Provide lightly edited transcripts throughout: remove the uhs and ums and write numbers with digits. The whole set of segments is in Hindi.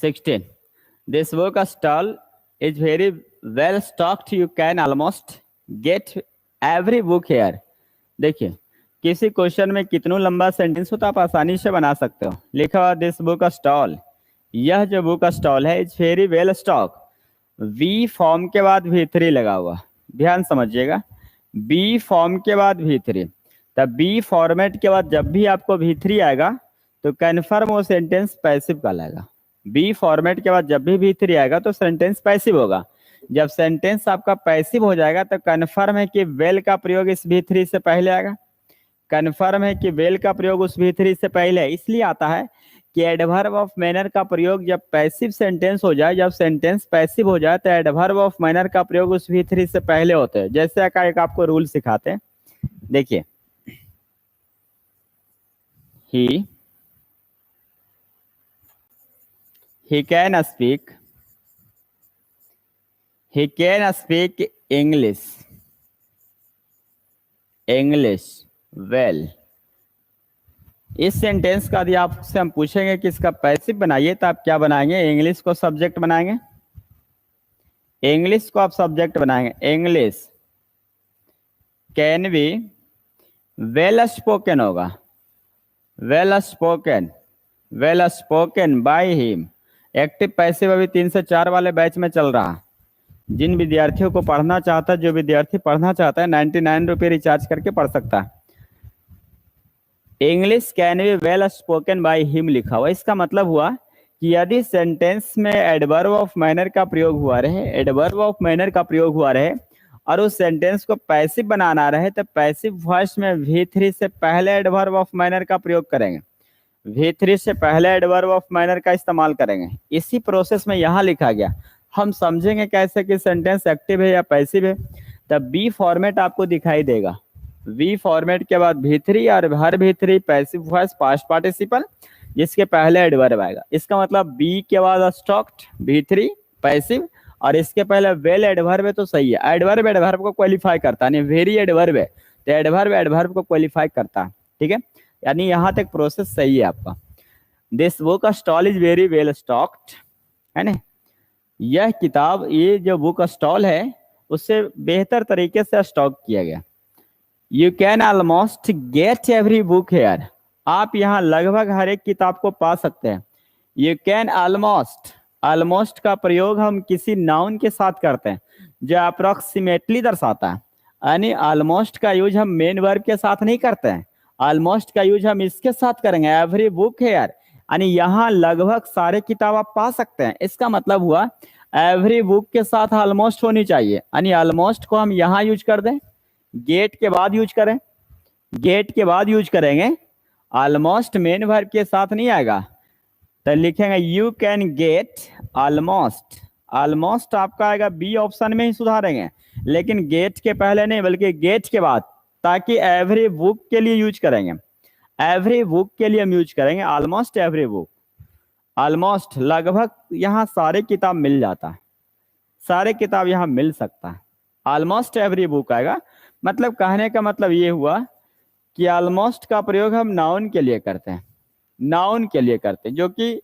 16. This book stall is very well stocked. You can almost get every book here. देखिए, किसी क्वेश्चन में कितना लंबा सेंटेंस हो तो आप आसानी से बना सकते हो। लिखा हुआ दिस बुक स्टॉल, यह जो बुक स्टॉल है it's very well stock. V form के बाद V3 लगा हुआ, ध्यान समझिएगा। बी फॉर्म के बाद V3, तब बी फॉर्मेट के बाद जब भी आपको V3 आएगा तो कन्फर्म वो सेंटेंस पैसिव कहलाएगा। बी फॉर्मेट के बाद जब भी V3 आएगा तो सेंटेंस पैसिव होगा। जब सेंटेंस आपका पैसिव हो जाएगा तो कन्फर्म है कि वेल का प्रयोग इस V3 से पहले आएगा। कन्फर्म है कि वेल का प्रयोग उस V3 से पहले इसलिए आता है कि एडवर्ब ऑफ मैनर का प्रयोग जब पैसिव सेंटेंस हो जाए, जब सेंटेंस पैसिव हो जाए तो एडवर्ब ऑफ मैनर का प्रयोग उस V3 से पहले होते हैं। जैसे एक आपको रूल सिखाते हैं, देखिए। he can speak English well। इस सेंटेंस का यदि आपसे हम पूछेंगे कि इसका पैसिव बनाइए तो आप क्या बनाएंगे? इंग्लिश को सब्जेक्ट बनाएंगे, इंग्लिश को आप सब्जेक्ट बनाएंगे। English can be well spoken होगा, well spoken by him. Active passive अभी 3 से 4 वाले बैच में चल रहा। जिन विद्यार्थियों को पढ़ना चाहता है, जो विद्यार्थी पढ़ना चाहता है 99 रुपये रिचार्ज करके पढ़ सकता है। English can be well spoken by him लिखा हुआ, इसका मतलब हुआ कि यदि सेंटेंस में एडवर्ब ऑफ मैनर का प्रयोग हुआ रहे, एडवर्ब ऑफ मैनर का प्रयोग हुआ रहे और उस सेंटेंस को पैसिव बनाना रहे तो पैसिव वॉइस में V3 से पहले एडवर्ब ऑफ मैनर का प्रयोग करेंगे, V3 से पहले एडवर्ब ऑफ मैनर का इस्तेमाल करेंगे। इसी प्रोसेस में यहाँ लिखा गया। हम समझेंगे कैसे कि सेंटेंस एक्टिव है या पैसिव है। तब बी फॉर्मेट आपको दिखाई देगा, वी फॉर्मेट के बाद V3 और हर V3 passive voice past participle जिसके पहले एडवर्ब आएगा। इसका मतलब बी के बाद स्टॉक्ड, V3 पैसिव और इसके पहले वेल एडवर्ब है तो सही है। एडवर्ब एडवर्ब को क्वालिफाई करता है, वेरी एडवर्ब है तो एडवर्ब एडवर्ब को क्वालिफाई करता है, ठीक है। यानी यहाँ तक प्रोसेस सही है आपका। This book stall is very well stocked, है ना। यह किताब, ये जो बुक स्टॉल है उससे बेहतर तरीके से स्टॉक किया गया। You can almost get every book here, आप यहाँ लगभग हर एक किताब को पा सकते हैं। यू कैन ऑलमोस्ट, ऑलमोस्ट का प्रयोग हम किसी नाउन के साथ करते हैं जो अप्रोक्सीमेटली दर्शाता है, यानी ऑलमोस्ट का यूज हम मेन वर्ब के साथ नहीं करते हैं। ऑलमोस्ट का यूज हम इसके साथ करेंगे, एवरी बुक हेयर, यानी यहाँ लगभग सारे किताब आप पा सकते हैं। इसका मतलब हुआ एवरी बुक के साथ ऑलमोस्ट होनी चाहिए, यानी ऑलमोस्ट को हम यहाँ यूज कर दें, गेट के बाद यूज करें, गेट के बाद यूज करेंगे। ऑलमोस्ट मेन वर्ब के साथ नहीं आएगा तो लिखेंगे you can get almost. Almost आपका आएगा बी ऑप्शन में ही सुधारेंगे, लेकिन गेट के पहले नहीं बल्कि गेट के बाद, ताकि एवरी बुक के लिए यूज करेंगे। एवरी बुक के लिए हम यूज करेंगे ऑलमोस्ट एवरी बुक। ऑलमोस्ट लगभग यहाँ सारे किताब मिल जाता है, सारे किताब यहाँ मिल सकता है। ऑलमोस्ट एवरी बुक आएगा। मतलब कहने का मतलब ये हुआ कि ऑलमोस्ट का प्रयोग हम नाउन के लिए करते हैं, नाउन के लिए करते हैं, जो कि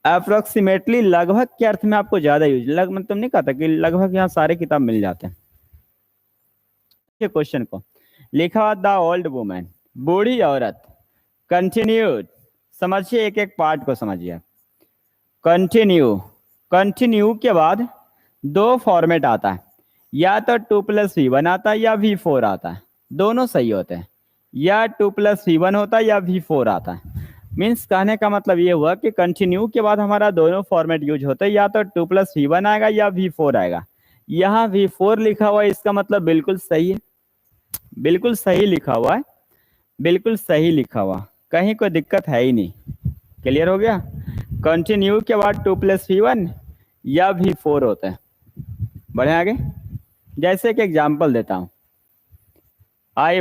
अप्रोक्सीमेटली लगभग के अर्थ में आपको ज्यादा यूज, मतलब नहीं कहता कि लगभग यहाँ सारे किताब मिल जाते हैं। ये क्वेश्चन को लिखा हुआ द ओल्ड वुमेन, बूढ़ी औरत। कंटिन्यूड, समझिए एक एक पार्ट को समझिए। कंटिन्यू, कंटिन्यू के बाद 2 फॉर्मेट आता है, या तो 2+V1 आता है या V4 आता है, दोनों सही होते हैं। या 2+V1 होता है या V4 आता है। मीन्स कहने का मतलब ये हुआ कि कंटिन्यू के बाद हमारा दोनों फॉर्मेट यूज होते हैं, या तो 2+V1 आएगा या V4 आएगा। यहाँ V4 लिखा हुआ है, इसका मतलब बिल्कुल सही है, बिल्कुल सही लिखा हुआ है, बिल्कुल सही लिखा हुआ, कहीं कोई दिक्कत है ही नहीं। क्लियर हो गया। कंटिन्यू के बाद 2+V1 या V4 होता है। बढ़े आगे। जैसे कि एग्जाम्पल देता हूं, I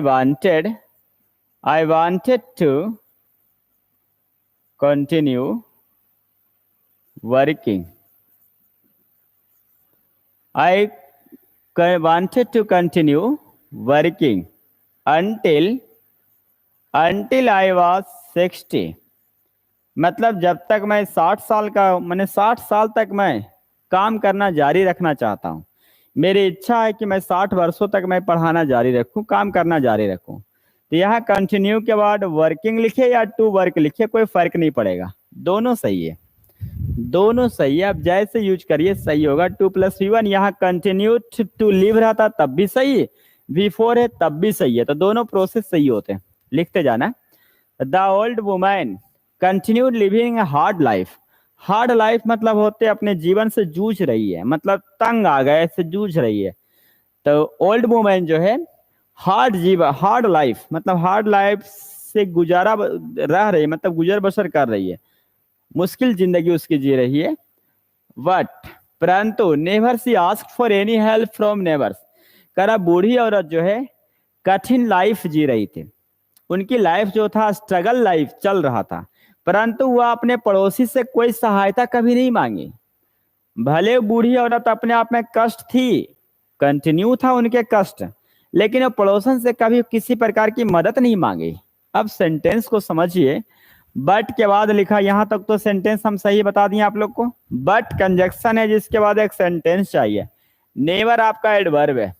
wanted to continue working. I wanted to continue working until I was 60. मतलब जब तक मैं 60 साल का, मैंने 60 साल तक मैं काम करना जारी रखना चाहता हूँ। मेरी इच्छा है कि मैं 60 वर्षों तक मैं पढ़ाना जारी रखूं, काम करना जारी रखूं। तो यहाँ कंटिन्यू के बाद वर्किंग लिखे या टू वर्क लिखे, कोई फर्क नहीं पड़ेगा, दोनों सही है, दोनों सही है। आप जैसे यूज करिए सही होगा। 2+V1 यहाँ कंटिन्यू टू लिव रहता तब भी सही है, V4 है तब भी सही है, तो दोनों प्रोसेस सही होते हैं, लिखते जाना। The old women continued living hard life. Hard life मतलब होते अपने जीवन से जूझ रही है, मतलब तंग आ गए से जूझ रही है। तो ओल्ड वुमेन जो है हार्ड जीवन, हार्ड लाइफ मतलब हार्ड लाइफ से गुजारा रह रही है, मतलब गुजर बसर कर रही है, मुश्किल जिंदगी उसकी जी रही है। बट परंतु never see ask for any help from neighbours. करा बूढ़ी औरत जो है कठिन लाइफ जी रही थी, उनकी लाइफ जो था स्ट्रगल लाइफ चल रहा था, परंतु वह अपने पड़ोसी से कोई सहायता कभी नहीं मांगी। भले बूढ़ी औरत अपने आप में कष्ट थी, कंटिन्यू था उनके कष्ट, लेकिन वो पड़ोसन से कभी किसी प्रकार की मदद नहीं मांगी। अब सेंटेंस को समझिए। बट के बाद लिखा, यहां तक तो सेंटेंस हम सही बता दिए आप लोग को। बट कंजक्शन है जिसके बाद एक सेंटेंस चाहिए। नेवर आपका एडवर्ब है,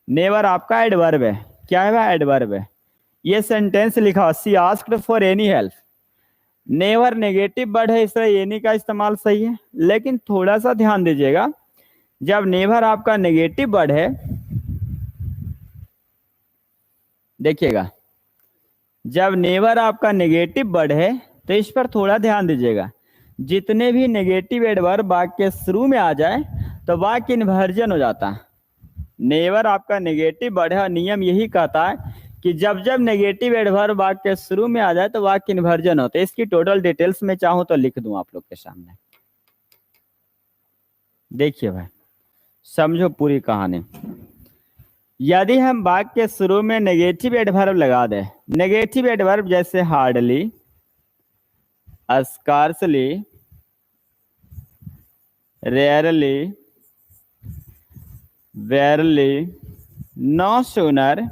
नेवर आपका एडवर्ब है। क्या है वह एडवर्ब है। ये सेंटेंस लिखा, she asked for any help. Never negative word है, इसलिए एनी का इस्तेमाल सही है, लेकिन थोड़ा सा ध्यान दीजिएगा, जब नेवर आपका नेगेटिव वर्ड है, देखिएगा जब नेवर आपका नेगेटिव वर्ड है तो इस पर थोड़ा ध्यान दीजिएगा। जितने भी नेगेटिव एडवर्ब वाक्य के शुरू में आ जाए तो वाक्य इन्वर्जन हो जाता है। नेवर आपका नेगेटिव वर्ड है और नियम यही कहता है कि जब जब नेगेटिव एडवर्ब वाक्य के शुरू में आ जाए तो वाक्य इन्वर्जन होता है। इसकी टोटल डिटेल्स में चाहूं तो लिख दूं आप लोग के सामने, देखिए भाई, समझो पूरी कहानी। यदि हम वाक्य के शुरू में नेगेटिव एडवर्ब लगा दें, नेगेटिव एडवर्ब जैसे hardly, scarcely, rarely, barely, no sooner,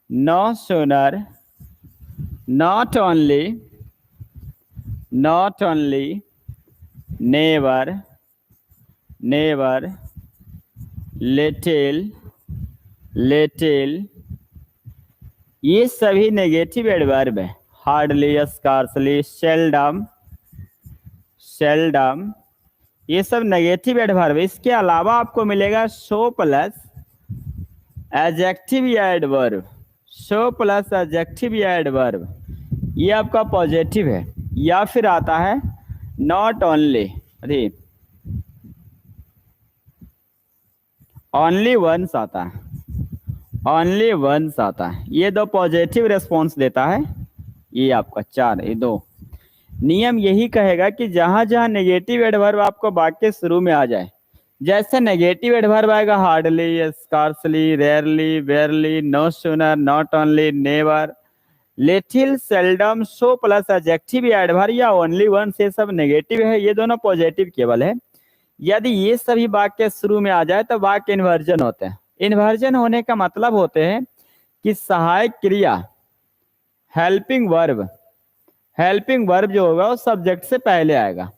no sooner, not only, not only, never, never, little, little, ये सभी नेगेटिव एडवर्ब है। हार्डली, स्कार्सली, सेल्डम, सेल्डम, ये सब नेगेटिव एडवर्ब। इसके अलावा आपको मिलेगा सो प्लस एडजेक्टिव या एडवर्ब, सो प्लस एडजेक्टिव या एडवर्ब, ये आपका पॉजिटिव है। या फिर आता है नॉट ओनली, अरे ओनली वंस आता है, ओनली वंस आता है, ये दो पॉजिटिव रेस्पॉन्स देता है। ये आपका 4, ये 2। नियम यही कहेगा कि जहां जहां नेगेटिव एडवर्ब आपको वाक्य शुरू में आ जाए, जैसे नेगेटिव एडवर्ब आएगा hardly, scarcely, rarely, barely, no sooner, not only, never, little, seldom, so plus adjective या एडवर्ब या ओनली वंस, ये सब नेगेटिव है, ये दोनों पॉजिटिव केवल है। यदि ये सभी वाक्य शुरू में आ जाए तो वाक्य इन्वर्जन होते हैं। इन्वर्जन होने का मतलब होते हैं कि सहायक क्रिया, हेल्पिंग वर्ब, हेल्पिंग वर्ब जो होगा वो सब्जेक्ट से पहले आएगा,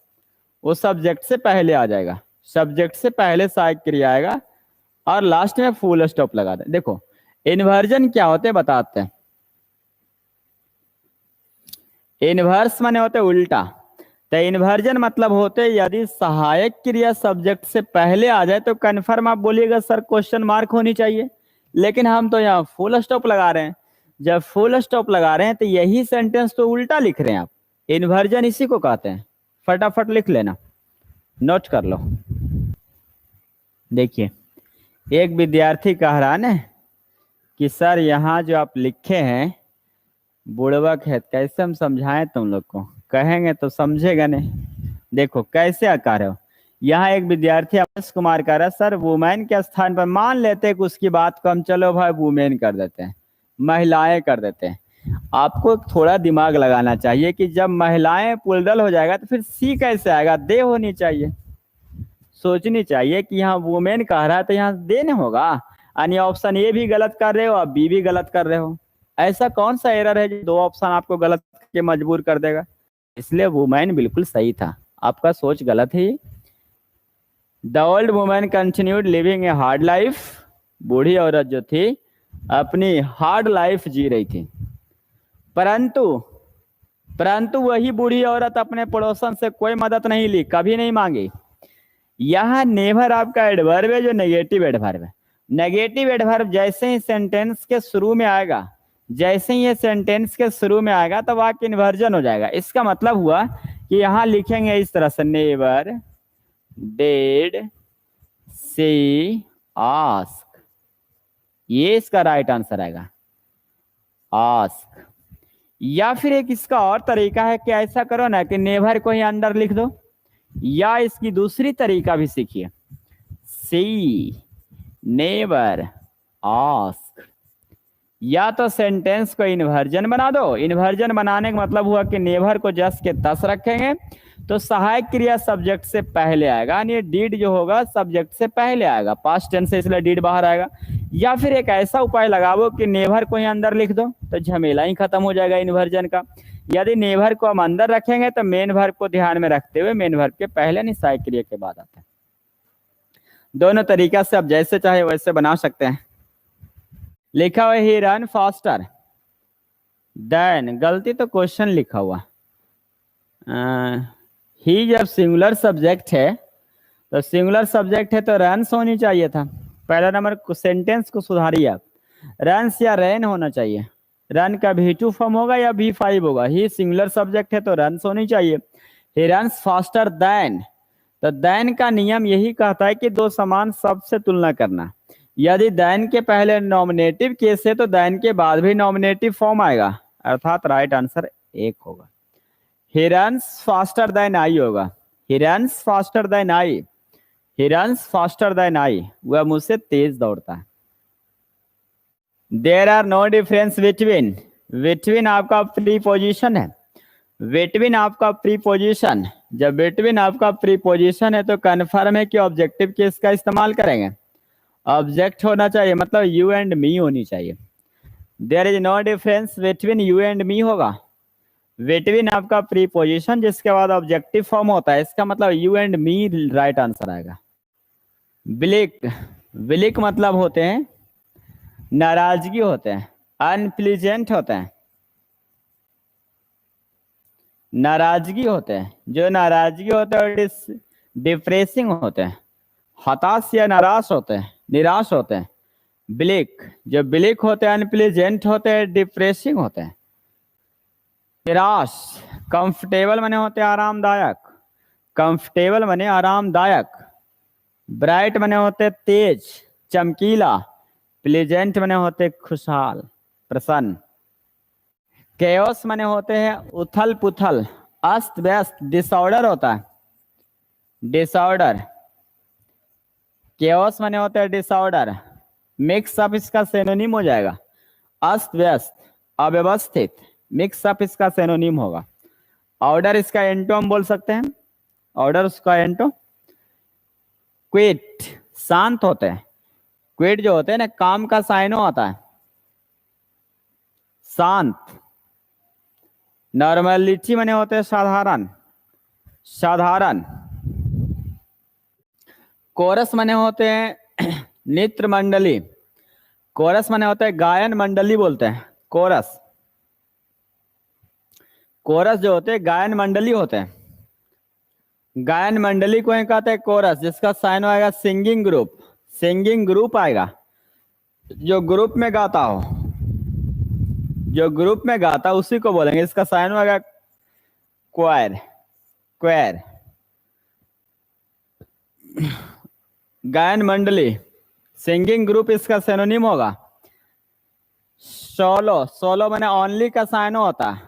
वो सब्जेक्ट से पहले आ जाएगा, सब्जेक्ट से पहले सहायक क्रिया आएगा और लास्ट में फुल स्टॉप लगा दे। देखो इन्वर्जन क्या होते हैं बताते हैं। इन्वर्स माने होते उल्टा, तो इन्वर्जन मतलब होते यदि सहायक क्रिया सब्जेक्ट से पहले आ जाए तो कन्फर्म आप बोलिएगा सर क्वेश्चन मार्क होनी चाहिए, लेकिन हम तो यहाँ फुल स्टॉप लगा रहे हैं। जब फुल स्टॉप लगा रहे हैं तो यही सेंटेंस तो उल्टा लिख रहे हैं आप। इन्वर्जन इसी को कहते हैं, फटाफट लिख लेना, नोट कर लो। देखिए एक विद्यार्थी कह रहा है ना कि सर यहाँ जो आप लिखे हैं बुड़बक है, कैसे हम समझाएं तुम लोग को, कहेंगे तो समझेगा नहीं। देखो कैसे आकार है। यहाँ एक विद्यार्थी अवश कुमार कह रहा है सर वुमेन के स्थान पर, मान लेते हैं कि उसकी बात को हम चलो भाई वुमेन कर देते हैं, महिलाएं कर देते हैं। आपको थोड़ा दिमाग लगाना चाहिए कि जब महिलाएं पुलडल हो जाएगा तो फिर सी कैसे आएगा, दे होनी चाहिए। सोचनी चाहिए कि यहाँ वुमेन कह रहा है तो यहाँ दे नहीं होगा, यानी ऑप्शन ए भी गलत कर रहे हो और बी भी गलत कर रहे हो। ऐसा कौन सा एरर है जो 2 ऑप्शन आपको गलत के मजबूर कर देगा। इसलिए वुमेन बिल्कुल सही था, आपका सोच गलत है। The old women continued living a hard life, बूढ़ी औरत जो थी अपनी हार्ड लाइफ जी रही थी, परंतु परंतु वही बूढ़ी औरत अपने पड़ोसन से कोई मदद नहीं ली, कभी नहीं मांगी। यह नेवर आपका एडवर्ब है जो नेगेटिव एडवर्ब है। नेगेटिव एडवर्ब जैसे ही सेंटेंस के शुरू में आएगा, जैसे ही ये सेंटेंस के शुरू में आएगा तो वाक्य इन्वर्जन हो जाएगा। इसका मतलब हुआ कि यहां लिखेंगे इस तरह से, नेवर डिड शी आस्क, ये इसका राइट आंसर आएगा, आस्क। या फिर एक इसका और तरीका है कि ऐसा करो ना कि नेवर को ही अंदर लिख दो, या इसकी दूसरी तरीका भी सीखिए, सी नेवर आस्क। या तो सेंटेंस को इन्वर्जन बना दो, इन्वर्जन बनाने का मतलब हुआ कि नेवर को जस के तस रखेंगे तो सहायक क्रिया सब्जेक्ट से पहले आएगा, यानी डीड जो होगा सब्जेक्ट से पहले आएगा, पास्ट टेंस से, इसलिए डीड बाहर आएगा। या फिर एक ऐसा उपाय लगाओ कि नेवर को ही अंदर लिख दो, तो झमेला ही खत्म हो जाएगा इन्वर्जन का। यदि नेवर को हम अंदर रखेंगे तो मेन वर्ब को ध्यान में रखते हुए मेन वर्ब के पहले नहीं सहायक क्रिया के बाद आता है। दोनों तरीका से आप जैसे चाहे वैसे बना सकते हैं। लिखा हुआ ही रन फास्टर देन, गलती तो क्वेश्चन लिखा हुआ, ही जब सिंगुलर सब्जेक्ट है तो सिंगुलर सब्जेक्ट है तो रन्स होनी चाहिए था। पहला नंबर सेंटेंस को सुधारिए आप, रन्स या रैन होना चाहिए। रन का V2 फॉर्म होगा या V5 होगा, ही सिंगुलर सब्जेक्ट है तो रन्स होनी चाहिए। ही रन्स फास्टर देन, तो देन का नियम यही कहता है कि दो समान शब्द से तुलना करना। यदि देन के पहले नॉमिनेटिव केस है तो देन के बाद भी नॉमिनेटिव फॉर्म आएगा, अर्थात राइट आंसर 1 होगा। He runs faster than I होगा, he runs faster than I, he runs faster than I, वह मुझसे तेज दौड़ता है। There are no difference between, between आपका प्रीपोजिशन है, बिटवीन आपका प्रीपोजिशन, जब बिटवीन आपका प्रीपोजिशन है तो कन्फर्म है कि ऑब्जेक्टिव केस का इस्तेमाल करेंगे, ऑब्जेक्ट होना चाहिए, मतलब यू एंड मी होनी चाहिए। There is no difference between you and me होगा, बिटवीन आपका प्रीपोजिशन जिसके बाद ऑब्जेक्टिव फॉर्म होता है, इसका मतलब you and me right answer आएगा। ब्लिक, ब्लिक मतलब होते हैं नाराजगी होते हैं, अनप्लीजेंट होते हैं, नाराजगी होते हैं, जो नाराजगी होते हैं डिप्रेसिंग होते हैं, हताश या नाराश होते हैं, निराश होते हैं। ब्लिक, जो ब्लिक होते हैं अनप्लीजेंट होते हैं, डिप्रेसिंग होते हैं। निराश, कंफर्टेबल माने होते हैं आरामदायक, कंफर्टेबल माने आरामदायक। ब्राइट माने होते तेज, चमकीला। प्लेजेंट माने होते खुशहाल, प्रसन्न। केओस माने होते हैं उथल पुथल, अस्त व्यस्त। डिसऑर्डर होता है डिसऑर्डर, केओस माने होते हैं डिसऑर्डर। मिक्स अप इसका सिनोनिम हो जाएगा, अस्त व्यस्त, अव्यवस्थित। मिक्स अप इसका सिनोनिम होगा। ऑर्डर इसका एंटो हम बोल सकते हैं, ऑर्डर उसका एंटो। क्विट, शांत होते हैं। क्विट जो होते हैं ना, काम का साइनो होता है, शांत। नॉर्मलिटी माने होते हैं साधारण, साधारण। कोरस माने होते हैं नृत्य मंडली, कोरस माने होता है गायन मंडली बोलते हैं, कोरस। कोरस जो होते हैं गायन मंडली होते हैं, गायन मंडली को कहते हैं कोरस, जिसका साइन आएगा सिंगिंग ग्रुप, सिंगिंग ग्रुप आएगा, जो ग्रुप में गाता हो, जो ग्रुप में गाता उसी को बोलेंगे। इसका साइन आएगा क्वायर, क्वायर। गायन मंडली, सिंगिंग ग्रुप इसका सिनोनिम होगा। सोलो, सोलो माने ओनली का साइन होता है।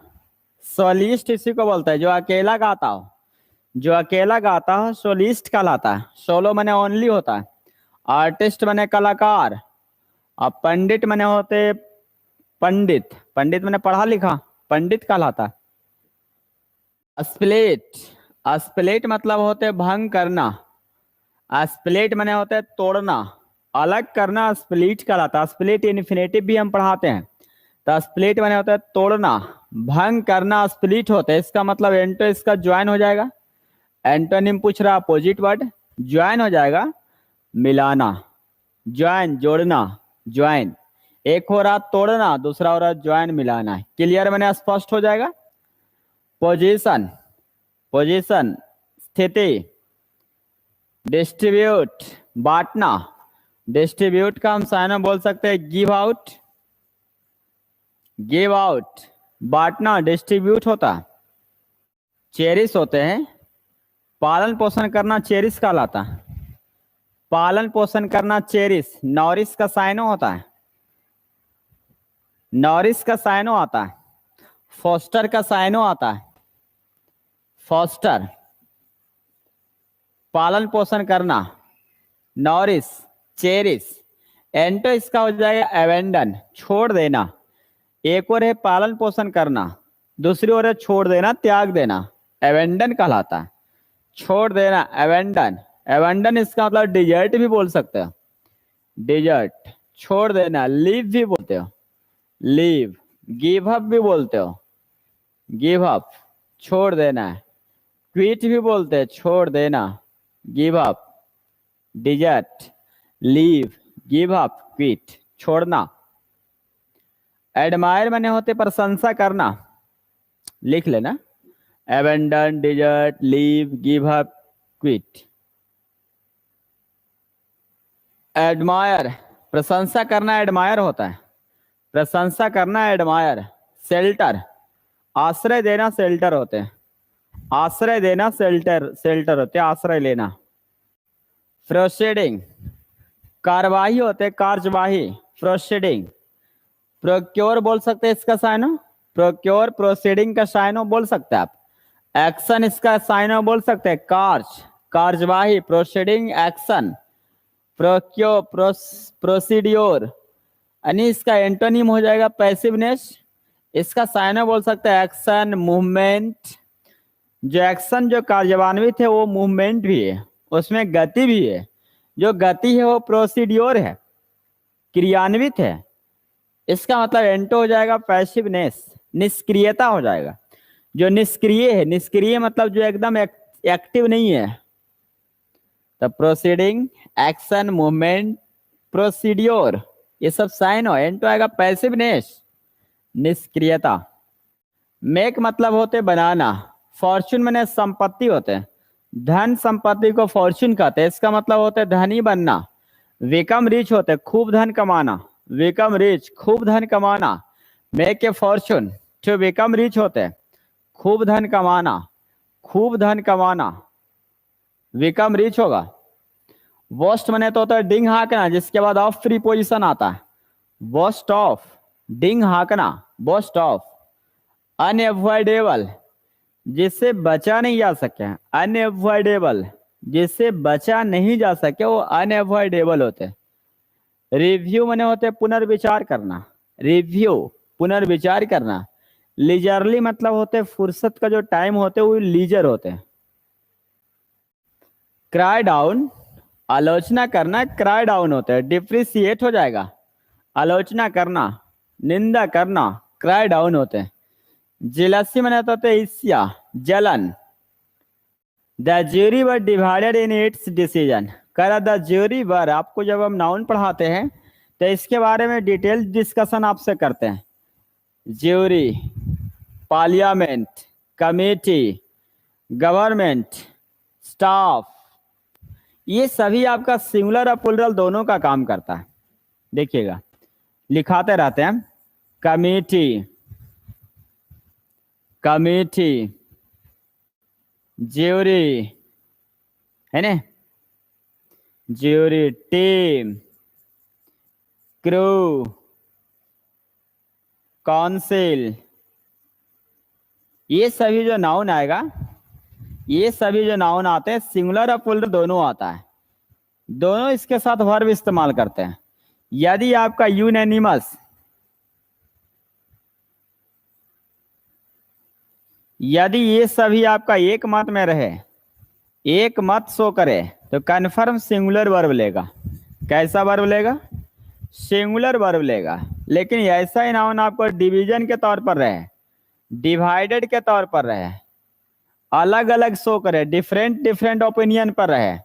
सोलिस्ट इसी को बोलता है, जो अकेला गाता हो, जो अकेला गाता हो सोलिस्ट कहलाता है। सोलो माने ओनली होता है। आर्टिस्ट माने कलाकार, और पंडित माने होते पंडित, पंडित माने पढ़ा लिखा, पंडित कहलाता है। स्प्लिट, स्प्लिट मतलब होते भंग करना, स्प्लिट माने होते है तोड़ना, अलग करना, स्प्लिट कहलाता है। स्प्लिट इन्फिनेटिव भी हम पढ़ाते हैं, तो स्प्लिट माने होता है तोड़ना, भंग करना, स्प्लिट होते हैं, इसका मतलब एंटो इसका ज्वाइन हो जाएगा। एंटोनिम पूछ रहा अपोजिट वर्ड, ज्वाइन हो जाएगा, मिलाना, ज्वाइन जोड़ना, ज्वाइन। एक हो रहा तोड़ना, दूसरा हो रहा ज्वाइन मिलाना। क्लियर, मैंने स्पष्ट हो जाएगा। पोजीशन, पोजीशन स्थिति। डिस्ट्रीब्यूट बांटना, डिस्ट्रीब्यूट का हम साइनो बोल सकते हैं गिव आउट, गिव आउट बांटना डिस्ट्रीब्यूट होता। चेरिश होते हैं, पालन पोषण करना चेरिश कहलाता है, पालन पोषण करना चेरिश। नॉरिश का साइनो होता है, नॉरिश का साइनो आता है। फोस्टर का साइनो आता है, फोस्टर पालन पोषण करना, नॉरिश चेरिश। एंटो इसका हो जाएगा एवेंडन, छोड़ देना। एक और है पालन पोषण करना, दूसरी ओर है छोड़ देना, त्याग देना, एवेंडन कहलाता है, छोड़ देना, एवेंडन। एवेंडन इसका मतलब डिजर्ट भी बोल सकते हो, डिजर्ट छोड़ देना। लीव भी बोलते हो, लीव। गिव अप भी बोलते हो, गिव अप छोड़ देना है। क्विट भी बोलते हैं, छोड़ देना, give up. Desert, leave, give up, quit छोड़ना। एडमायर माने होते प्रशंसा करना, लिख लेना, abandon, desert, leave, give up, quit. Admire प्रशंसा करना, एडमायर होता है, प्रशंसा करना एडमायर। शेल्टर आश्रय देना, शेल्टर होते हैं, आश्रय देना शेल्टर, शेल्टर होते हैं आश्रय लेना। प्रोसीडिंग कार्यवाही होते हैं, कार्यवाही, प्रोसीडिंग। प्रोक्योर बोल सकते हैं इसका साइनो, प्रोक्योर प्रोसीडिंग का साइनो बोल सकते हैं आप। एक्शन इसका साइनो बोल सकते हैं, कार्य, कार्यवाही, प्रोसीडिंग, एक्शन। प्रोक्यो प्रोसीड्योर, यानी इसका एंटोनिम हो जाएगा पैसिवनेस। इसका साइनो बोल सकते हैं एक्शन, मूवमेंट। जो एक्शन जो कार्यन्वित है वो मूवमेंट भी है, उसमें गति भी है। जो गति है वो प्रोसीड्योर है, क्रियान्वित है। इसका मतलब एंटो हो जाएगा पैसिवनेस, निष्क्रियता हो जाएगा। जो निष्क्रिय है, निष्क्रिय मतलब जो एकदम एक्टिव नहीं है। तो प्रोसीडिंग, एक्शन, मूवमेंट, प्रोसीड्योर, ये सब साइन हो। एंटो आएगा पैसिवनेस, निष्क्रियता। मेक मतलब होते बनाना। फॉर्चून माने संपत्ति होते हैं, धन संपत्ति को फॉर्चून कहते हैं। इसका मतलब होता है धनी बनना। विकम रिच होते हैं, खूब धन कमाना, विकम रिच, खूब धन कमाना। Make a fortune to become rich होते हैं, खूब धन कमाना, खूब धन कमाना, विकम रिच होगा। वोस्ट मने तो होता है डिंग हाकना, जिसके बाद ऑफ प्रीपोजिशन आता है, वोस्ट ऑफ, डिंग हाकना, वोस्ट ऑफ। अनएवॉइडेबल, जिससे बचा नहीं जा सके, अनएवॉइडेबल, जिससे बचा नहीं जा सके वो अनएवॉइडेबल होते हैं। रिव्यू मने होते हैं पुनर्विचार करना, रिव्यू पुनर्विचार करना। लीजरली मतलब होते हैं फुर्सत का जो टाइम होते हैं वो लीजर होते हैं। क्राई डाउन आलोचना करना, क्राई डाउन होते हैं। डिप्रिसिएट हो जाएगा, आलोचना करना, निंदा करना, क्राई डाउन होते हैं। जेलसी मने होते हैं ईर्ष्या, जलन। The jury were divided in its decision. कह द ज्यूरी वर, आपको जब हम नाउन पढ़ाते हैं तो इसके बारे में डिटेल डिस्कशन आपसे करते हैं। Jury, parliament, committee, government, staff, ये सभी आपका सिंगुलर और प्लूरल दोनों का काम करता है। देखिएगा लिखाते रहते हैं, कमेटी, कमेटी, ज्यूरी, है ना, ज्यूरी, टीम, क्रू, काउंसिल। ये सभी जो नाउन आएगा, ये सभी जो नाउन आते हैं सिंगुलर और प्लूरल दोनों आता है, दोनों इसके साथ वर्ब इस्तेमाल करते हैं। यदि आपका यूनैनिमस, यदि ये सभी आपका एक मत में रहे, एक मत शो करे, तो कन्फर्म सिंगुलर वर्ब लेगा। कैसा वर्ब लेगा? सिंगुलर वर्ब लेगा। लेकिन ऐसा ही नाउन आपको डिवीजन के तौर पर रहे, डिवाइडेड के तौर पर रहे, अलग अलग शो करे, डिफरेंट डिफरेंट ओपिनियन पर रहे,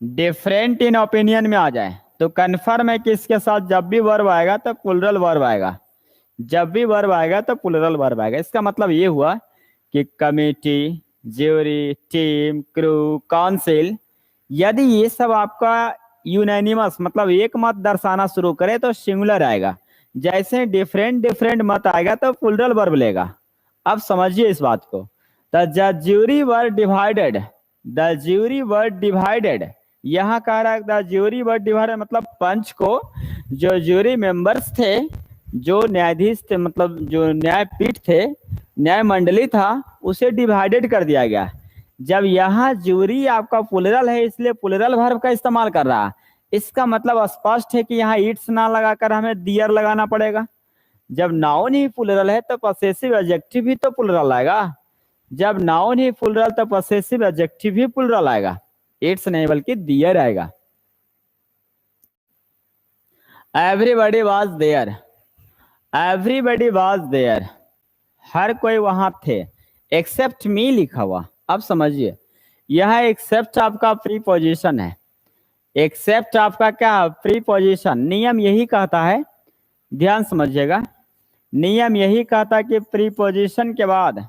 डिफरेंट इन ओपिनियन में आ जाए, तो कन्फर्म है कि इसके साथ जब भी वर्ब आएगा तो प्लुरल वर्ब आएगा, जब भी वर्ब आएगा तो प्लुरल वर्ब आएगा। इसका मतलब ये हुआ कि committee, jury, team, crew, council, यदि ये सब आपका यूनानिमस मतलब एक मत दर्शाना शुरू करे तो सिंगुलर आएगा, जैसे डिफरेंट डिफरेंट मत आएगा तो प्लुरल वर्ब लेगा। अब समझिए इस बात को। The jury were divided, the jury were divided, यहाँ कह रहा है द ज्यूरी वर डिवाइडेड मतलब पंच को, जो ज्यूरी मेंबर्स थे, जो न्यायाधीश थे मतलब जो न्यायपीठ थे, न्याय मंडली था, उसे डिवाइडेड कर दिया गया। जब यहाँ ज्यूरी आपका प्लुरल है इसलिए प्लुरल वर्ब का इस्तेमाल कर रहा है, इसका मतलब स्पष्ट है कि यहाँ इट्स ना लगाकर हमें दियर लगाना पड़ेगा। जब नाउन ही प्लुरल है तो पसेसिव एडजेक्टिव भी तो प्लुरल आएगा, जब नाउन ही प्लुरल तो पसेसिव एडजेक्टिव भी प्लुरल आएगा, इट्स नहीं बल्कि दियर आएगा। Everybody was there, everybody was there, हर कोई वहां थे, एक्सेप्ट मी लिखा हुआ। अब समझिए, यह एक्सेप्ट आपका प्रीपोजिशन है, एक्सेप्ट आपका क्या प्रीपोजिशन। नियम यही कहता है, ध्यान समझिएगा, नियम यही कहता है कि प्रीपोजिशन के बाद,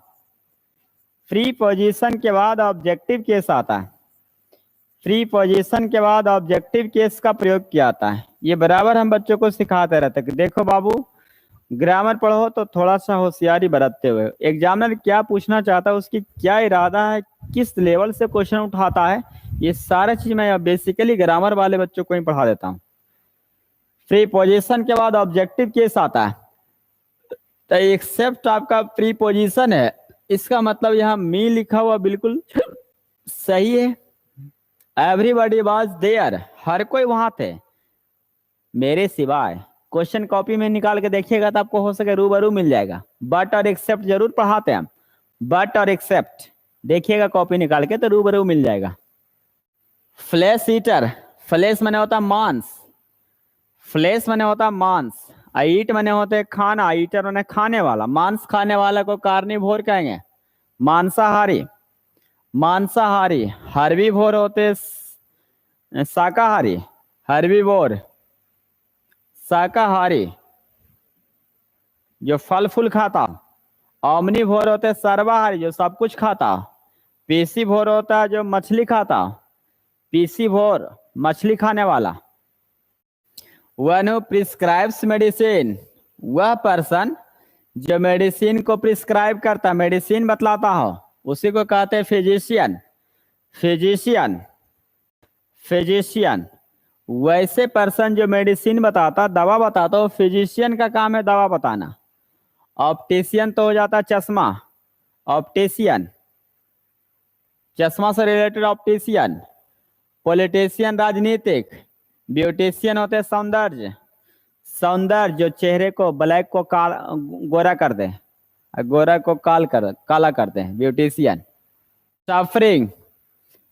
प्रीपोजिशन के बाद ऑब्जेक्टिव केस आता है, प्रीपोजिशन के बाद ऑब्जेक्टिव केस का प्रयोग किया जाता है। ये बराबर हम बच्चों को सिखाते रहते कि देखो बाबू, ग्रामर पढ़ो तो थोड़ा सा होशियारी बरतते हुए, एग्जामिनर क्या पूछना चाहता है, उसकी क्या इरादा है, किस लेवल से क्वेश्चन उठाता है, ये सारा चीज मैं बेसिकली ग्रामर वाले बच्चों को ही पढ़ा देता हूँ। प्रीपोजिशन के बाद ऑब्जेक्टिव केस आता है, तो एक्सेप्ट आपका प्रीपोजिशन है, इसका मतलब यहाँ मी लिखा हुआ बिल्कुल सही है। एवरीबॉडी वाज देयर, हर कोई वहां थे मेरे सिवाय। क्वेश्चन कॉपी में निकाल के देखिएगा तो आपको हो सके रूबरू मिल जाएगा। बट और एक्सेप्ट जरूर पढ़ाते हैं हम, बट और एक्सेप्ट देखिएगा कॉपी निकाल के तो रूबरू मिल जाएगा। फ्लैश ईटर, फ्लैश माने होता मांस, फ्लैश माने होता मांस, ईट माने होते खाना, ईटर माने खाने वाला, मांस खाने वाला को कार्निवोर कहेंगे, मांसाहारी, मांसाहारी। हर्बीवोर होते शाकाहारी, हर्बीवोर शाकाहारी जो फल फूल खाता। ओमनीवोर होते सर्वाहारी जो सब कुछ खाता। पेशीवोर होता है जो मछली खाता, पेशीवोर मछली खाने वाला। वन हु प्रिस्क्राइब्स मेडिसिन, वह पर्सन जो मेडिसिन को प्रिस्क्राइब करता, मेडिसिन बतलाता हो, उसी को कहते हैं फिजिशियन, फिजिशियन, फिजिशियन। वैसे पर्सन जो मेडिसिन बताता, दवा बताता, वो फिजिशियन का काम है दवा बताना। ऑप्टिशियन तो हो जाता चश्मा, ऑप्टिशियन, चश्मा से रिलेटेड ऑप्टिशियन। पॉलिटिशियन राजनीतिक, ब्यूटिशियन होते सौंदर्य, सौंदर्य जो चेहरे को ब्लैक को गोरा कर दे, गोरा को काला करते हैं, beautician. Suffering,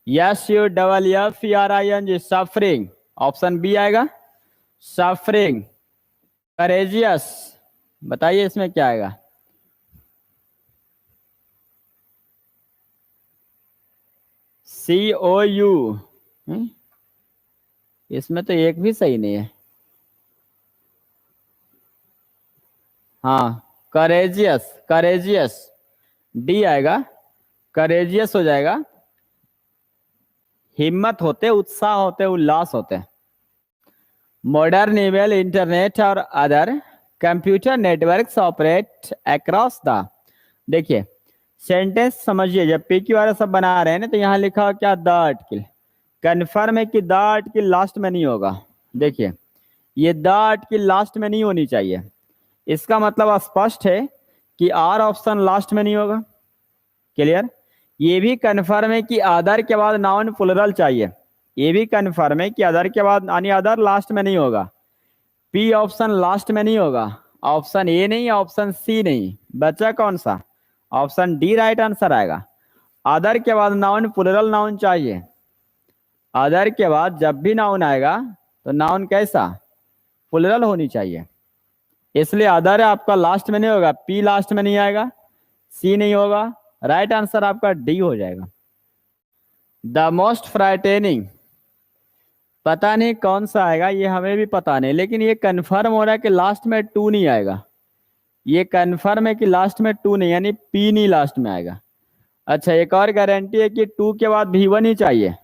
SUFFERING, suffering, option B आएगा सफरिंग। करेजियस, बताइए इसमें क्या आएगा। COU, इसमें तो एक भी सही नहीं है। हाँ करेजियस, करेजियस डी आएगा, करेजियस हो जाएगा। हिम्मत होते, उत्साह होते, उल्लास होते। मॉडर्न ईमेल, इंटरनेट और other computer networks operate across the. देखिए सेंटेंस समझिए, जब PQ वाला सब बना रहे हैं ना तो यहाँ लिखा हो क्या, द आर्टिकल। कन्फर्म है कि द आर्टिकल लास्ट में नहीं होगा। देखिए ये द आर्टिकल लास्ट में नहीं होनी चाहिए, इसका मतलब स्पष्ट है कि आर ऑप्शन लास्ट में नहीं होगा। क्लियर। ये भी कन्फर्म है कि अदर के बाद नाउन प्लुरल चाहिए, ये भी कन्फर्म है कि अदर के बाद यानी अदर लास्ट में नहीं होगा। पी ऑप्शन लास्ट में नहीं होगा, ऑप्शन ए नहीं, ऑप्शन सी नहीं, बचा कौन सा, ऑप्शन डी राइट आंसर आएगा। अदर के बाद नाउन प्लुरल नाउन चाहिए, अदर के बाद जब भी नाउन आएगा तो नाउन कैसा, प्लुरल होनी चाहिए। इसलिए अदर आपका लास्ट में नहीं होगा, पी लास्ट में नहीं आएगा, सी नहीं होगा, राइट आंसर आपका डी हो जाएगा। द मोस्ट फ्राइटेनिंग, पता नहीं कौन सा आएगा, ये हमें भी पता नहीं, लेकिन ये कंफर्म हो रहा है कि लास्ट में टू नहीं आएगा। ये कंफर्म है कि लास्ट में टू नहीं, यानी पी नहीं लास्ट में आएगा। अच्छा, एक और गारंटी है कि टू के बाद V1 ही चाहिए,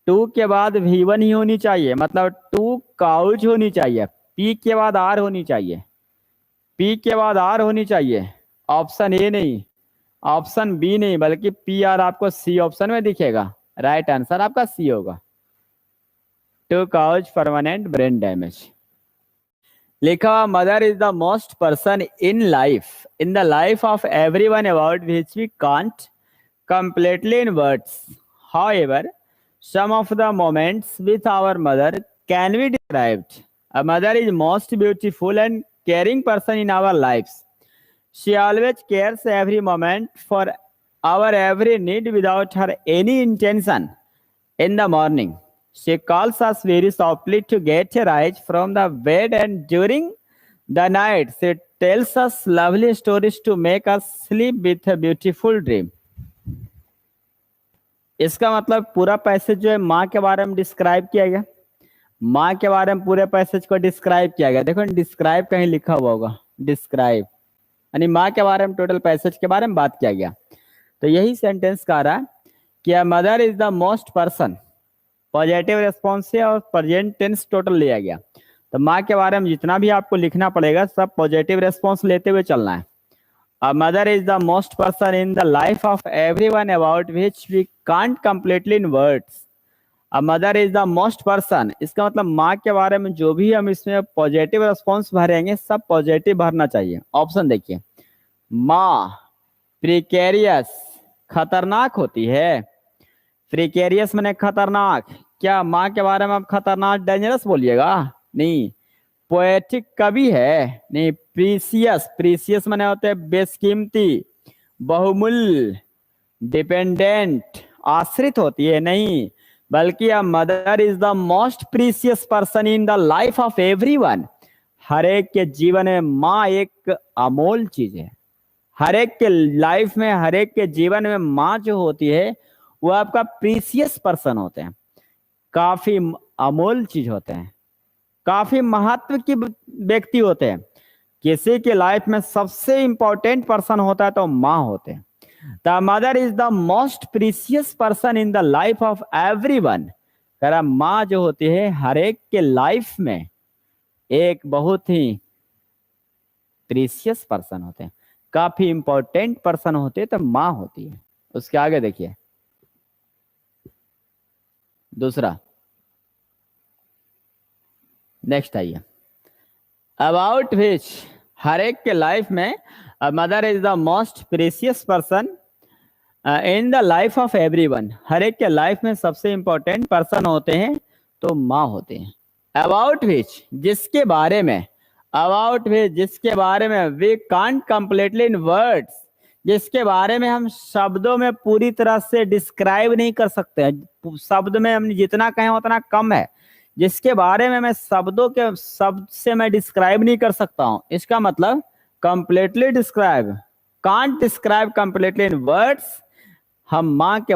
टू के बाद V1 ही होनी चाहिए, मतलब टू काउच होनी चाहिए, पी के बाद आर होनी चाहिए, पी के बाद आर होनी चाहिए। ऑप्शन ए नहीं, ऑप्शन बी नहीं, बल्कि पी आर आपको सी ऑप्शन में दिखेगा। राइट आंसर आपका सी होगा, to cause permanent brain damage. लिखा हुआ mother is the most person in life, in the life of everyone about which we can't completely in words. However, some of the moments with our mother can be described. A mother is most beautiful and caring person in our lives. She always cares every moment for our every need without her any intention. In the morning, she calls us very softly to get a rise from the bed, and during the night, she tells us lovely stories to make us sleep with a beautiful dream. इसका मतलब पूरा पैसेज जो है माँ के बारे में डिस्क्राइब किया गया, माँ के बारे में पूरे पैसेज को डिस्क्राइब किया गया। देखो डिस्क्राइब कहीं लिखा हुआ होगा, डिस्क्राइब यानी माँ के बारे में टोटल पैसेज के बारे में बात किया गया। तो यही सेंटेंस कह रहा है कि अ mother is the most person, positive response से और प्रेजेंट टेंस टोटल लिया गया। तो माँ के बारे में जितना भी आपको लिखना पड़ेगा सब पॉजिटिव रेस्पॉन्स लेते हुए चलना है। A mother is the most person in the life of everyone about which we can't completely in words. A mother is the most person, इसका मतलब माँ के बारे में जो भी हम इसमें पॉजिटिव रेस्पॉन्स भरेंगे सब पॉजिटिव भरना चाहिए। ऑप्शन देखिए, माँ प्रिकेरियस, खतरनाक होती है, प्रिकेरियस माने खतरनाक, क्या माँ के बारे में आप खतरनाक डेंजरस बोलिएगा? नहीं। पोएटिक कवि है? नहीं। प्रीसियस, प्रीसियस माने होते हैं बेशकीमती, बहुमूल्य, डिपेंडेंट, आश्रित होती है? नहीं, बल्कि a mother is the most precious person in the life of everyone. हर एक के जीवन में माँ एक अमोल चीज है, हर एक के लाइफ में, हर एक के जीवन में माँ जो होती है वो आपका प्रीसियस पर्सन होते हैं, काफी अमोल चीज होते हैं, काफी महत्व की व्यक्ति होते हैं। किसी के लाइफ में सबसे इंपॉर्टेंट पर्सन होता है तो माँ होते हैं। The mother is the most precious person in the life of everyone. कह माँ जो होती है हर एक के लाइफ में एक बहुत ही प्रीसियस पर्सन होते हैं, काफी इंपॉर्टेंट पर्सन होते हैं तो माँ होती है। उसके आगे देखिए दूसरा, नेक्स्ट आइए, अबाउट विच, हर एक के लाइफ में mother is the most precious person in the life of everyone. हर एक के लाइफ में सबसे इंपॉर्टेंट पर्सन होते हैं तो माँ होते हैं। अबाउट विच, जिसके बारे में, अबाउट विच जिसके बारे में, we can't completely in words, जिसके बारे में हम शब्दों में पूरी तरह से डिस्क्राइब नहीं कर सकते हैं, शब्द में हम जितना कहें उतना कम है, जिसके बारे में मैं शब्दों के शब्द से मैं डिस्क्राइब नहीं कर सकता हूं। इसका मतलब completely describe, can't describe completely in words. हम माँ के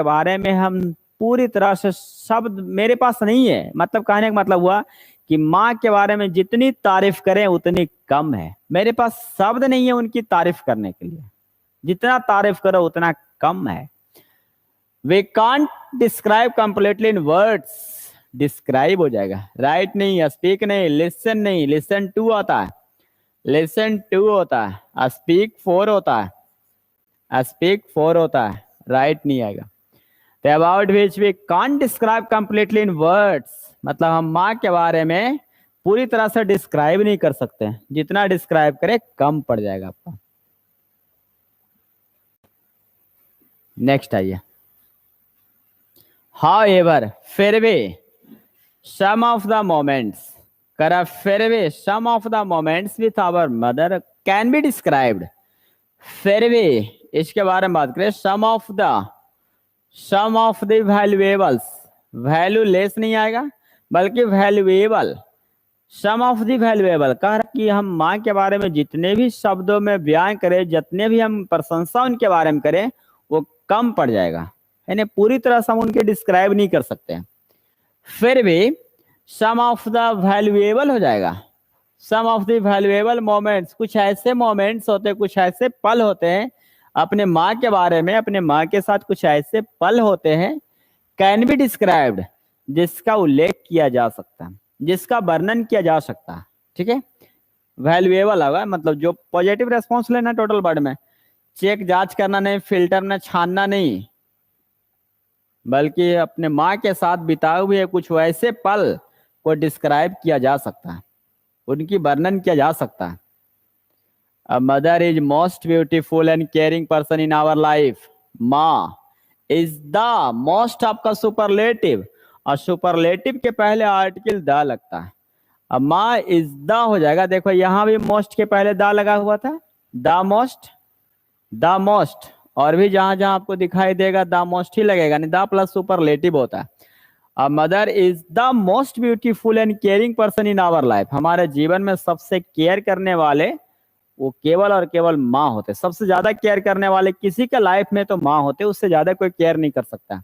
बारे में हम पूरी तरह से शब्द मेरे पास नहीं है, मतलब कहने का मतलब हुआ कि माँ के बारे में जितनी तारीफ करें उतनी कम है, मेरे पास शब्द नहीं है उनकी तारीफ करने के लिए, जितना तारीफ करो उतना कम है। We can't describe completely in words, describe हो जाएगा, राइट नहीं, स्पीक नहीं, लिसन नहीं, लिसन टू होता है, लिसन टू होता है, स्पीक फोर होता है, स्पीक फोर होता है, राइट नहीं आएगा। तो about which we can't describe completely in words, मतलब हम माँ के बारे में पूरी तरह से डिस्क्राइब नहीं कर सकते, जितना डिस्क्राइब करे कम पड़ जाएगा आपका। नेक्स्ट आइए, हाउएवर, फिर भी, some of the moments, करा फिर भी, some of the moments with our mother can be described। फिर भी इसके बारे में बात करें, some of the valuables, valueless नहीं आएगा बल्कि valuable, some of the valuable कह रहा कि हम माँ के बारे में जितने भी शब्दों में बयान करें, जितने भी हम प्रशंसा उनके बारे में करें, वो कम पड़ जाएगा, यानी पूरी तरह से हम उनके डिस्क्राइब नहीं कर सकते। फिर भी सम ऑफ द वैल्यूएबल हो जाएगा। सम ऑफ द वैल्यूएबल मोमेंट्स, कुछ ऐसे मोमेंट्स होते हैं, कुछ ऐसे पल होते हैं अपने माँ के बारे में, अपने माँ के साथ कुछ ऐसे पल होते हैं, कैन बी डिस्क्राइब्ड, जिसका उल्लेख किया जा सकता है, जिसका वर्णन किया जा सकता है। ठीक है, वैल्यूएबल होगा मतलब जो पॉजिटिव रेस्पॉन्स लेना टोटल वर्ड में, चेक जांच करना नहीं, फिल्टर में छानना नहीं, बल्कि अपने माँ के साथ बिताए हुए कुछ वैसे पल को डिस्क्राइब किया जा सकता है, उनकी वर्णन किया जा सकता है। A mother is most beautiful and caring person in our life. माँ is the most आपका सुपरलेटिव, और सुपरलेटिव के पहले आर्टिकल द लगता है। अब माँ इज द हो जाएगा, देखो यहाँ भी मोस्ट के पहले द लगा हुआ था, द मोस्ट, और भी जहां जहां आपको दिखाई देगा द मोस्ट ही लगेगा, नहीं द प्लस सुपरलेटिव होता है। A mother is the most beautiful and caring person in our life. हमारे जीवन में सबसे केयर करने वाले वो केवल और केवल माँ होते, सबसे ज्यादा केयर करने वाले किसी के लाइफ में तो माँ होते, उससे ज्यादा कोई केयर नहीं कर सकता।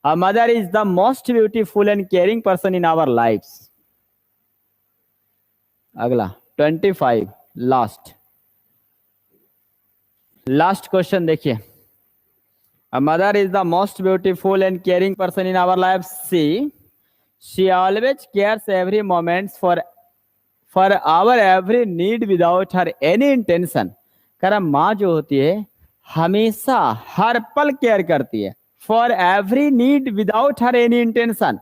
A mother is the most beautiful and caring person in our lives. अगला 25 लास्ट क्वेश्चन देखिए। A mother is the most beautiful and caring person in our lives. She always cares every moment for our every need without her any intention. कारण माँ जो होती है हमेशा हर पल केयर करती है, फॉर एवरी नीड विदाउट हर एनी इंटेंशन,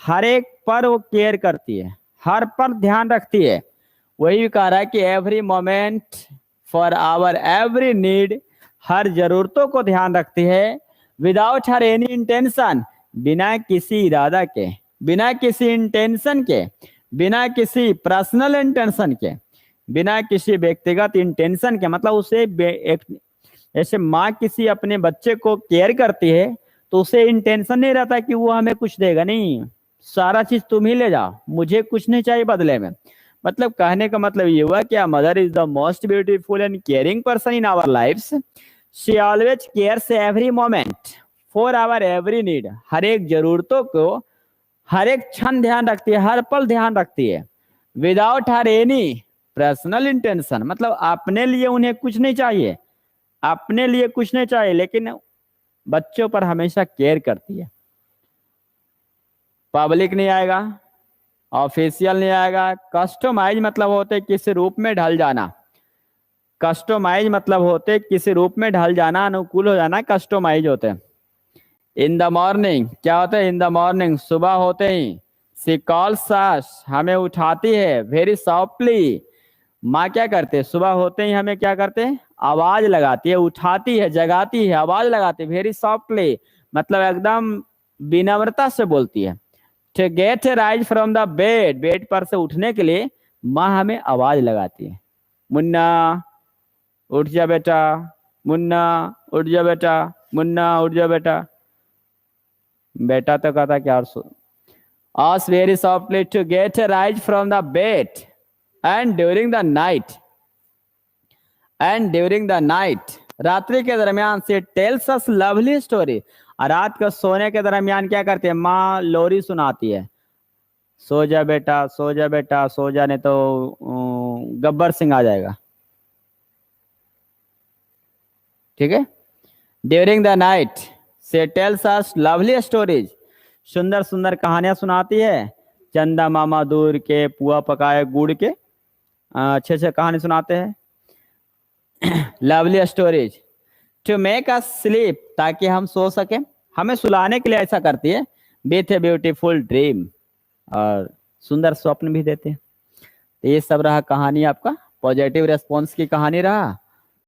हर एक पर वो केयर करती है, हर पर ध्यान रखती है। वही कह रहा है कि every moment for our every need, हर जरूरतों को ध्यान रखती है, विदाउट हर एनी इंटेंशन, बिना किसी इरादा के, बिना किसी इंटेंशन के, बिना किसी पर्सनल इंटेंशन के, बिना किसी व्यक्तिगत इंटेंशन के, मतलब उसे ऐसे माँ किसी अपने बच्चे को केयर करती है तो उसे इंटेंशन नहीं रहता कि वो हमें कुछ देगा, नहीं, सारा चीज तुम ही ले जाओ, मुझे कुछ नहीं चाहिए बदले में। मतलब कहने का मतलब ये हुआ कि mother is the most beautiful and caring person in our lifes. She always cares every moment for our every need, हर एक जरूरतों को हर एक क्षण ध्यान रखती है, हर पल ध्यान रखती है, विदाउट हर एनी पर्सनल इंटेंशन, मतलब अपने लिए उन्हें कुछ नहीं चाहिए, अपने लिए कुछ नहीं चाहिए, लेकिन बच्चों पर हमेशा केयर करती है। पब्लिक नहीं आएगा, ऑफिशियल नहीं आएगा, कस्टमाइज मतलब होते किसी रूप में ढल जाना, कस्टमाइज मतलब होते किसी रूप में ढल जाना, अनुकूल हो जाना, कस्टमाइज होते हैं। इन द मॉर्निंग क्या होता है, इन द मॉर्निंग सुबह होते ही, सी कॉल्स अस हमें उठाती है, वेरी सॉफ्टली, माँ क्या करते हैं सुबह होते ही हमें क्या करते हैं, आवाज लगाती है, उठाती है, जगाती है, आवाज लगाती है, वेरी सॉफ्टली मतलब एकदम विनम्रता से बोलती है। To get rise from the bed, bed पर से उठने के लिए माँ हमें आवाज लगाती है, मुन्ना उठ जा बेटा, मुन्ना उठ जा बेटा, मुन्ना उठ जा बेटा, बेटा तो कहता क्या, ask very softly to get a rise from the bed and during the night, रात्रि के दरमियान से टेल्स अस लवली स्टोरी, रात को सोने के दरमियान क्या करती है, माँ लोरी सुनाती है, सो जा बेटा, सो जा बेटा, सो जाने तो गब्बर सिंह आ जाएगा। ठीक है, ड्यूरिंग द नाइट से टेल्स अस लवली स्टोरीज, सुंदर सुंदर कहानियां सुनाती है, चंदा मामा दूर के पुआ पकाए गुड़ के, अच्छे अच्छे कहानी सुनाते हैं। Lovely stories to make us sleep, ताकि हम सो सके, हमें सुलाने के लिए ऐसा करती है, विथ ए ब्यूटीफुल ड्रीम, और सुंदर स्वप्न भी देते हैं। तो ये सब रहा कहानी, आपका पॉजिटिव रेस्पॉन्स की कहानी रहा।